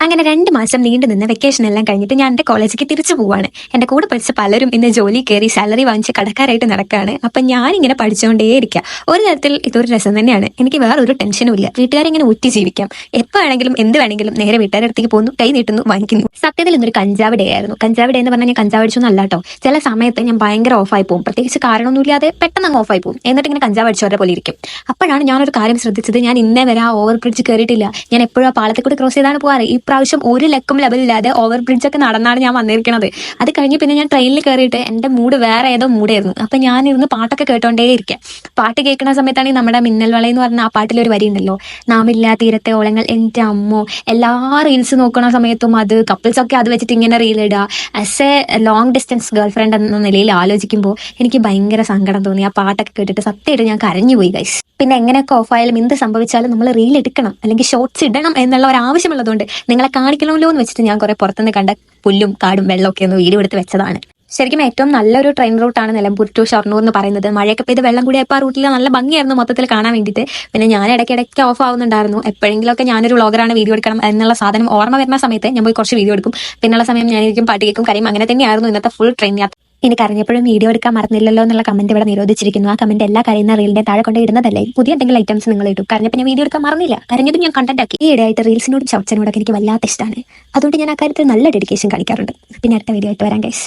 അങ്ങനെ 2 മാസം നീണ്ടു നിന്ന് വെക്കേഷൻ എല്ലാം കഴിഞ്ഞിട്ട് ഞാൻ എൻ്റെ കോളേജിലേക്ക് തിരിച്ചു പോവാണ്. എൻ്റെ കൂടെ പഠിച്ച പലരും ഇന്ന് ജോലി കയറി സാലറി വാങ്ങിച്ച് കടക്കാരായിട്ട് നടക്കുകയാണ്. അപ്പം ഞാനിങ്ങനെ പഠിച്ചുകൊണ്ടേയിരിക്കുക. ഒരു തരത്തിൽ ഇതൊരു രസം തന്നെയാണ്. എനിക്ക് വേറൊരു ടെൻഷനും ഇല്ല. വീട്ടുകാരിങ്ങനെ ഊറ്റി ജീവിക്കാം. എപ്പോൾ വേണമെങ്കിലും എന്ത് വേണമെങ്കിലും നേരെ വീട്ടുകാരുടെ അടുത്തേക്ക് പോകുന്നു, കൈ നീട്ടുന്നു, വാങ്ങിക്കുന്നു. സത്യത്തിൽ ഇന്നൊരു കഞ്ചാവ് ഡേ ആയിരുന്നു. കഞ്ചാവ് ഡേ എന്ന് പറഞ്ഞാൽ ഞാൻ കഞ്ചാവ് അടിച്ചൊന്നും അല്ല കേട്ടോ. ചില സമയത്ത് ഞാൻ ഭയങ്കര ഓഫായി പോകും. പ്രത്യേകിച്ച് കാരണമൊന്നുമില്ലാതെ പെട്ടെന്ന് അങ്ങ് ഓഫായി പോകും. എന്നിട്ട് ഇങ്ങനെ കഞ്ചാവ് അടിച്ചവരെ പോലെ ഇരിക്കും. അപ്പോഴാണ് ഞാനൊരു കാര്യം ശ്രദ്ധിച്ചത്. ഞാൻ ഇന്നേ വരെ ആ ഓവർ ബ്രിഡ്ജ് കയറിയിട്ടില്ല. ഞാൻ എപ്പോഴും ആ പാലത്തിൽ കൂടി ക്രോസ് ചെയ്താണ് പോകാറ്. ഈ പ്രാവശ്യം ഒരു ലക്കും ലെവലില്ലാതെ ഓവർ ബ്രിഡ്ജൊക്കെ നടന്നാണ് ഞാൻ വന്നിരിക്കുന്നത്. അത് കഴിഞ്ഞ് പിന്നെ ഞാൻ ട്രെയിനിൽ കയറിയിട്ട് എൻ്റെ മൂഡ് വേറെ ഏതോ മൂഡായിരുന്നു. അപ്പം ഞാനിരുന്ന് പാട്ടൊക്കെ കേട്ടോണ്ടേ ഇരിക്കാം. പാട്ട് കേൾക്കുന്ന സമയത്താണെങ്കിൽ നമ്മുടെ മിന്നൽ വള എന്ന് പറഞ്ഞ ആ പാട്ടിലൊരു വരി ഉണ്ടല്ലോ, നാമില്ല തീരത്തെ ഓളങ്ങൾ എൻ്റെ അമ്മോ. എല്ലാ റീൽസ് നോക്കുന്ന സമയത്തും അത് കപ്പിൾസൊക്കെ അത് വെച്ചിട്ട് ഇങ്ങനെ റീൽ ഇടുക. As A long distance girl friend എന്ന നിലയിൽ ആലോചിക്കുമ്പോൾ എനിക്ക് ഭയങ്കര സങ്കടം തോന്നി. ആ പാട്ടൊക്കെ കേട്ടിട്ട് സത്യമായിട്ട് ഞാൻ കരഞ്ഞുപോയി ഗൈസ്. പിന്നെ എങ്ങനെയൊക്കെ ഓഫായാലും എന്ത് സംഭവിച്ചാലും നമ്മൾ റീൽ എടുക്കണം, അല്ലെങ്കിൽ ഷോർട്സ് ഇടണം എന്നുള്ള ഒരു ആവശ്യമുള്ളതുകൊണ്ട് നിങ്ങളെ കാണിക്കണമല്ലോ എന്ന് വെച്ചിട്ട് ഞാൻ കുറെ പുറത്തുനിന്ന് കണ്ട പുല്ലും കാടും വെള്ളമൊക്കെ ഒന്ന് വീഡിയോ എടുത്ത് വെച്ചതാണ്. ശരിക്കും ഏറ്റവും നല്ലൊരു ട്രെയിൻ റൂട്ടാണ് നിലമ്പൂർ ടു ഷൊർണൂർ എന്ന് പറയുന്നത്. മഴയൊക്കെ പെയ്ത് വെള്ളം കൂടിയപ്പോൾ ആ റൂട്ടിൽ നല്ല ഭംഗിയായിരുന്നു മൊത്തത്തിൽ കാണാൻ വേണ്ടിയിട്ട്. പിന്നെ ഞാൻ ഇടയ്ക്കിടയ്ക്ക് ഓഫ് ആവുന്നുണ്ടായിരുന്നു. എപ്പോഴെങ്കിലുമൊൊക്കെ ഞാനൊരു വ്ളോഗറാണ്, വീഡിയോ എടുക്കണം എന്നുള്ള സാധനം ഓർമ്മ വരുന്ന സമയത്ത് ഞാൻ പോയി കുറച്ച് വീഡിയോ എടുക്കും. പിന്നുള്ള സമയം ഞാനിരിക്കും പാട്ട് കേൾക്കും, കാര്യം അങ്ങനെ തന്നെയായിരുന്നു ഇന്നത്തെ ഫുൾ ട്രെയിൻ യാത്ര. ഇനി കരഞ്ഞപ്പോഴും വീഡിയോ എടുക്കാൻ മറന്നില്ലല്ലോ എന്നുള്ള കമന്റ് ഇവിടെ നിരോധിച്ചിരിക്കുന്നു. ആ കമന്റ് എല്ലാ കരയുന്ന റീലിന്റെ താഴെ കൊണ്ട് ഇടുന്നതല്ലേ. പുതിയ എന്തെങ്കിലും ഐറ്റംസ് നിങ്ങൾ ഇട്ടു. കരഞ്ഞപ്പോൾ ഞാൻ വീഡിയോ എടുക്കാൻ മറന്നില്ല, കരഞ്ഞതും ഞാൻ കണ്ടന്റ് ആക്കി. ഈ ഇടയായിട്ട് റീൽസിനോടും ഷോർട്സിനോടൊക്കെ എനിക്ക് വല്ലാത്ത ഇഷ്ടമാണ്. അതുകൊണ്ട് ഞാൻ ആ കാര്യത്തിൽ നല്ല ഡെഡിക്കേഷൻ കാണിക്കാറുണ്ട്. പിന്നെ അടുത്ത വീഡിയോ ആയിട്ട് വരാം ഗൈസ്.